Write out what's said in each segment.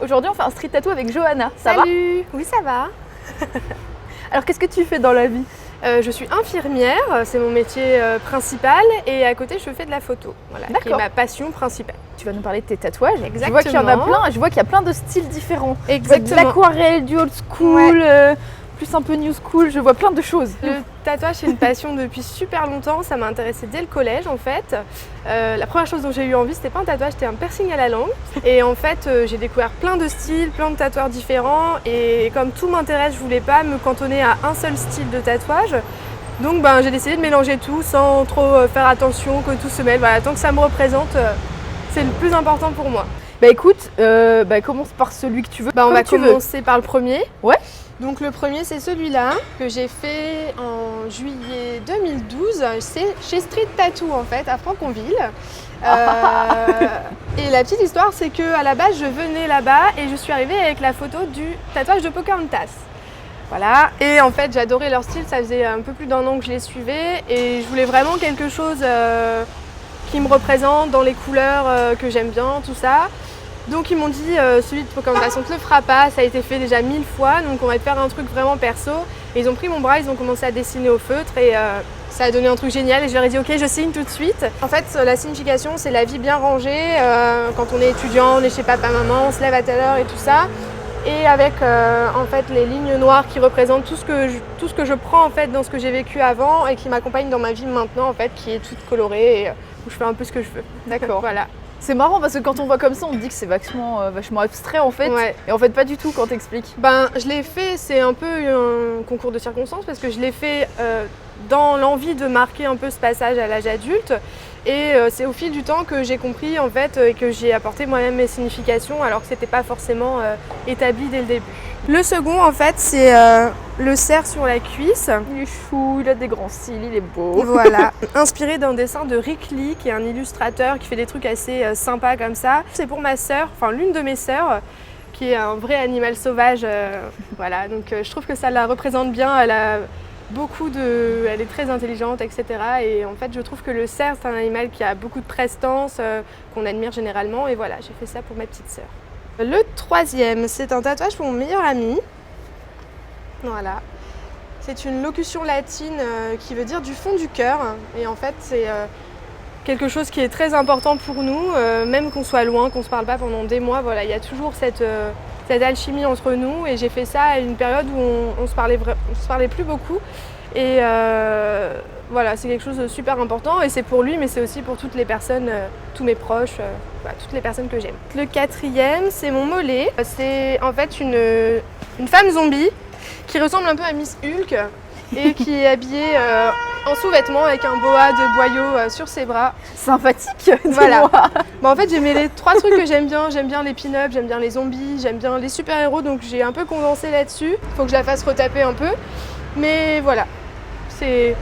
Aujourd'hui, on fait un street tattoo avec Johanna. Ça va? Salut! Oui, ça va. Alors, qu'est-ce que tu fais dans la vie? Je suis infirmière, c'est mon métier principal et à côté je fais de la photo, voilà, qui est ma passion principale. Tu vas nous parler de tes tatouages. Exactement. Je vois qu'il y en a plein, je vois qu'il y a plein de styles différents. Exactement. De l'aquarelle, du old school, plus un peu new school, je vois plein de choses. Le tatouage c'est une passion depuis super longtemps, ça m'a intéressée dès le collège en fait. La première chose dont j'ai eu envie c'était pas un tatouage, c'était un piercing à la langue. Et en fait j'ai découvert plein de styles, plein de tatoueurs différents et comme tout m'intéresse, je voulais pas me cantonner à un seul style de tatouage. Donc j'ai décidé de mélanger tout sans trop faire attention que tout se mêle. Voilà, tant que ça me représente, c'est le plus important pour moi. Bah écoute, commence par celui que tu veux. On va commencer par le premier. Ouais. Donc le premier c'est celui-là que j'ai fait en juillet 2012, c'est chez Street Tattoo en fait à Franconville. Et la petite histoire c'est que à la base je venais là-bas et je suis arrivée avec la photo du tatouage de Pocahontas. Voilà, et en fait j'adorais leur style, ça faisait un peu plus d'1 an que je les suivais et je voulais vraiment quelque chose qui me représente dans les couleurs que j'aime bien, tout ça. Donc ils m'ont dit celui de Pocahontas on te le fera pas, ça a été fait déjà 1000 fois, donc on va te faire un truc vraiment perso. Et ils ont pris mon bras, ils ont commencé à dessiner au feutre et ça a donné un truc génial et je leur ai dit ok je signe tout de suite. En fait la signification c'est la vie bien rangée, quand on est étudiant, on est chez papa, maman, on se lève à telle heure et tout ça. Et avec en fait les lignes noires qui représentent tout ce que je prends en fait dans ce que j'ai vécu avant et qui m'accompagne dans ma vie maintenant en fait, qui est toute colorée et où je fais un peu ce que je veux. D'accord. Voilà. C'est marrant parce que quand on voit comme ça, on dit que c'est vachement abstrait en fait. Ouais. Et en fait pas du tout quand t'expliques. Je l'ai fait, c'est un peu un concours de circonstances parce que je l'ai fait dans l'envie de marquer un peu ce passage à l'âge adulte. Et c'est au fil du temps que j'ai compris en fait et que j'ai apporté moi-même mes significations alors que c'était pas forcément établi dès le début. Le second en fait c'est le cerf sur la cuisse. Il est chou, il a des grands cils, il est beau. Voilà, inspiré d'un dessin de Rick Lee qui est un illustrateur qui fait des trucs assez sympas comme ça. C'est pour ma sœur, enfin l'une de mes sœurs qui est un vrai animal sauvage. Voilà, donc je trouve que ça la représente bien. Elle est très intelligente, etc. Et en fait, je trouve que le cerf, c'est un animal qui a beaucoup de prestance, qu'on admire généralement. Et voilà, j'ai fait ça pour ma petite sœur. Le troisième, c'est un tatouage pour mon meilleur ami. Voilà. C'est une locution latine qui veut dire du fond du cœur. Et en fait, c'est quelque chose qui est très important pour nous, même qu'on soit loin, qu'on ne se parle pas pendant des mois. Voilà, il y a toujours cette alchimie entre nous et j'ai fait ça à une période où on se parlait plus beaucoup et voilà, c'est quelque chose de super important et c'est pour lui mais c'est aussi pour toutes les personnes, tous mes proches, toutes les personnes que j'aime. Le quatrième c'est mon mollet, c'est en fait une femme zombie qui ressemble un peu à Miss Hulk et qui est habillée en sous-vêtements avec un boa de boyau sur ses bras. Sympathique, voilà. En fait, j'ai mêlé 3 trucs que j'aime bien. J'aime bien les pin-up, j'aime bien les zombies, j'aime bien les super-héros, donc j'ai un peu condensé là-dessus. Faut que je la fasse retaper un peu. Mais voilà, c'est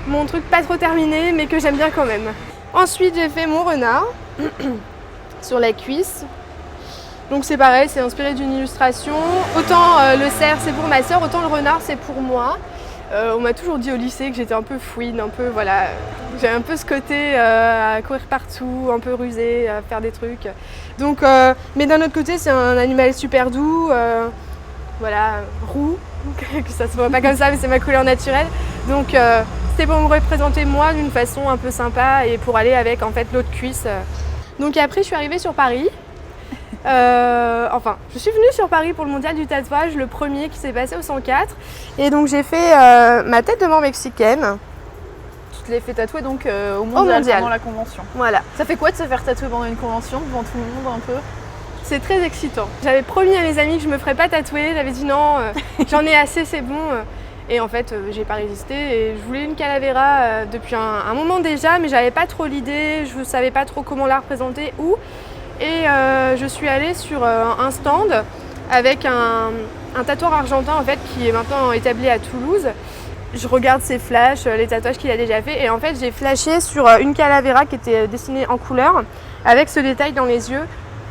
mon truc pas trop terminé, mais que j'aime bien quand même. Ensuite, j'ai fait mon renard sur la cuisse. Donc c'est pareil, c'est inspiré d'une illustration. Autant le cerf, c'est pour ma sœur, autant le renard, c'est pour moi. On m'a toujours dit au lycée que j'étais un peu fouine, un peu voilà, j'ai un peu ce côté à courir partout, un peu rusé, à faire des trucs. Donc, mais d'un autre côté, c'est un animal super doux, voilà, roux, que ça se voit pas comme ça, mais c'est ma couleur naturelle. Donc c'était pour me représenter moi d'une façon un peu sympa et pour aller avec en fait l'autre cuisse. Donc après, je suis arrivée sur Paris. Je suis venue sur Paris pour le mondial du tatouage, le premier qui s'est passé au 104. Et donc j'ai fait ma tête de mort mexicaine. Tu te l'as fait tatouer donc au mondial pendant la convention. Voilà. Ça fait quoi de se faire tatouer pendant une convention devant tout le monde un peu? C'est très excitant. J'avais promis à mes amis que je me ferais pas tatouer. J'avais dit non, j'en ai assez, c'est bon. Et en fait, j'ai pas résisté et je voulais une calavera depuis un moment déjà, mais j'avais pas trop l'idée, je savais pas trop comment la représenter, où. Et je suis allée sur un stand avec un tatoueur argentin en fait, qui est maintenant établi à Toulouse. Je regarde ses flashs, les tatouages qu'il a déjà fait et en fait j'ai flashé sur une calavera qui était dessinée en couleur avec ce détail dans les yeux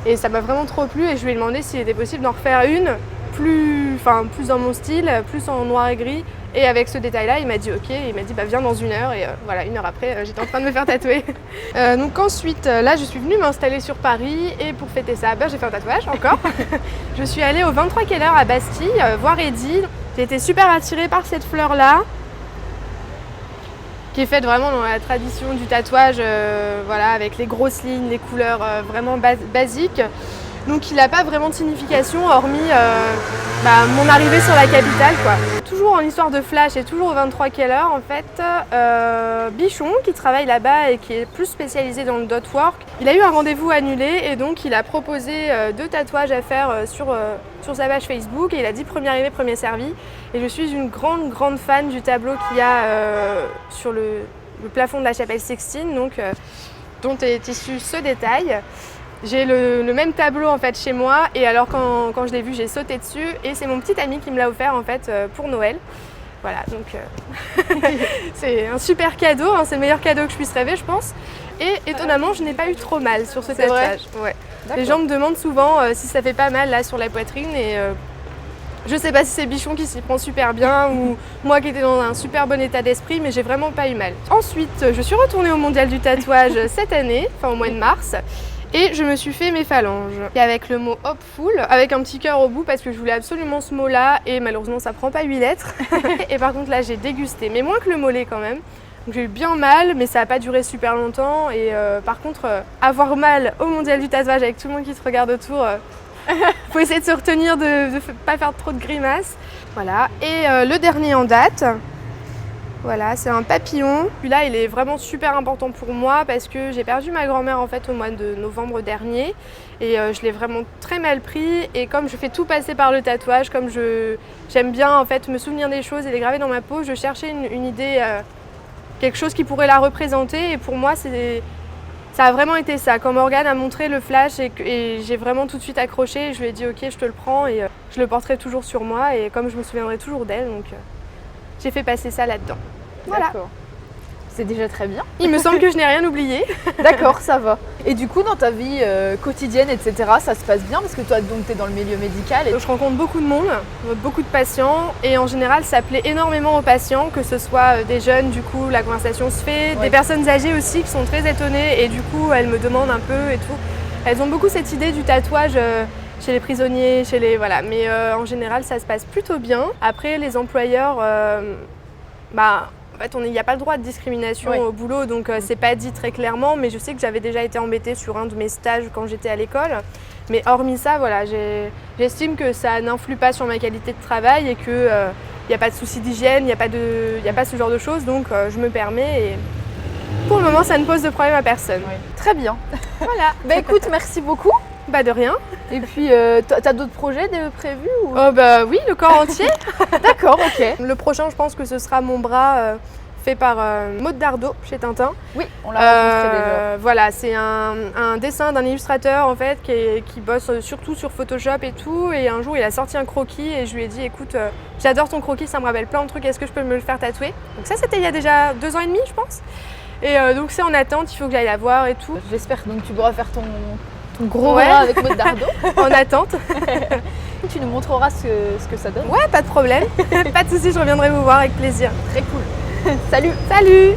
et ça m'a vraiment trop plu et je lui ai demandé s'il était possible d'en refaire une plus dans mon style, plus en noir et gris Et avec ce détail-là, il m'a dit ok, il m'a dit bah viens dans 1 heure et voilà, 1 heure après, j'étais en train de me faire tatouer. Donc ensuite, là, je suis venue m'installer sur Paris et pour fêter ça, j'ai fait un tatouage encore. Je suis allée au 23 Keller à Bastille voir Eddie. J'ai été super attirée par cette fleur-là, qui est faite vraiment dans la tradition du tatouage, voilà, avec les grosses lignes, les couleurs vraiment basiques. Donc il n'a pas vraiment de signification hormis mon arrivée sur la capitale, quoi. Toujours en histoire de flash et toujours au 23 Keller en fait, Bichon qui travaille là-bas et qui est plus spécialisé dans le dot work, il a eu un rendez-vous annulé et donc il a proposé 2 tatouages à faire sur sa page Facebook et il a dit premier arrivé, premier servi. Et je suis une grande fan du tableau qu'il y a sur le plafond de la chapelle Sixtine, donc, dont est issu ce détail. J'ai le même tableau en fait chez moi et alors quand je l'ai vu, j'ai sauté dessus et c'est mon petit ami qui me l'a offert en fait pour Noël. Voilà, donc c'est un super cadeau, hein, c'est le meilleur cadeau que je puisse rêver, je pense. Et étonnamment, je n'ai pas eu trop mal sur ce tatouage. Ouais. Les gens me demandent souvent si ça fait pas mal là sur la poitrine et je sais pas si c'est Bichon qui s'y prend super bien ou moi qui étais dans un super bon état d'esprit, mais j'ai vraiment pas eu mal. Ensuite, je suis retournée au mondial du tatouage cette année, enfin au mois de mars. Et je me suis fait mes phalanges. Et avec le mot hopeful, avec un petit cœur au bout parce que je voulais absolument ce mot-là et malheureusement ça prend pas 8 lettres. Et par contre là j'ai dégusté, mais moins que le mollet quand même. Donc j'ai eu bien mal, mais ça n'a pas duré super longtemps. Et par contre, avoir mal au mondial du tatouage avec tout le monde qui te regarde autour, faut essayer de se retenir de ne pas faire trop de grimaces. Voilà. Et le dernier en date. Voilà, c'est un papillon. Celui-là, il est vraiment super important pour moi parce que j'ai perdu ma grand-mère en fait au mois de novembre dernier et je l'ai vraiment très mal pris. Et comme je fais tout passer par le tatouage, comme j'aime bien en fait me souvenir des choses et les graver dans ma peau, je cherchais une idée, quelque chose qui pourrait la représenter. Et pour moi, ça a vraiment été ça. Quand Morgane a montré le flash et j'ai vraiment tout de suite accroché, je lui ai dit ok, je te le prends et je le porterai toujours sur moi. Et comme je me souviendrai toujours d'elle, donc j'ai fait passer ça là-dedans. Voilà. D'accord. C'est déjà très bien. Il me semble que je n'ai rien oublié. D'accord, ça va. Et du coup, dans ta vie quotidienne, etc., ça se passe bien parce que toi, donc, tu es dans le milieu médical. Et... Je rencontre beaucoup de monde, beaucoup de patients et en général, ça plaît énormément aux patients, que ce soit des jeunes, du coup, la conversation se fait, des personnes âgées aussi qui sont très étonnées et du coup, elles me demandent un peu et tout. Elles ont beaucoup cette idée du tatouage chez les prisonniers, chez les... Voilà. Mais en général, ça se passe plutôt bien. Après, les employeurs... En fait, il n'y a pas le droit de discrimination au boulot, donc c'est pas dit très clairement, mais je sais que j'avais déjà été embêtée sur un de mes stages quand j'étais à l'école. Mais hormis ça, voilà, j'estime que ça n'influe pas sur ma qualité de travail et qu'il n'y a pas de souci d'hygiène, il n'y a pas ce genre de choses, donc je me permets et pour le moment, ça ne pose de problème à personne. Oui. Très bien. Voilà. Bah écoute, merci beaucoup. Bah de rien. Et puis, t'as d'autres projets prévus ou... Oh bah oui, le corps entier. D'accord, ok. Le prochain, je pense que ce sera mon bras fait par Maud Dardot chez Tintin. Oui, on l'a rencontré déjà. Voilà, c'est un dessin d'un illustrateur en fait qui bosse surtout sur Photoshop et tout. Et un jour, il a sorti un croquis et je lui ai dit, écoute, j'adore ton croquis, ça me rappelle plein de trucs, est-ce que je peux me le faire tatouer? Donc ça, c'était il y a déjà 2 ans et demi, je pense. Et donc c'est en attente, il faut que j'aille la voir et tout. J'espère que donc tu pourras faire ton gros bras avec Maud Dardot. En attente. Tu nous montreras ce que ça donne. Ouais, pas de problème. Pas de soucis, je reviendrai vous voir avec plaisir. Très cool. Salut. Salut.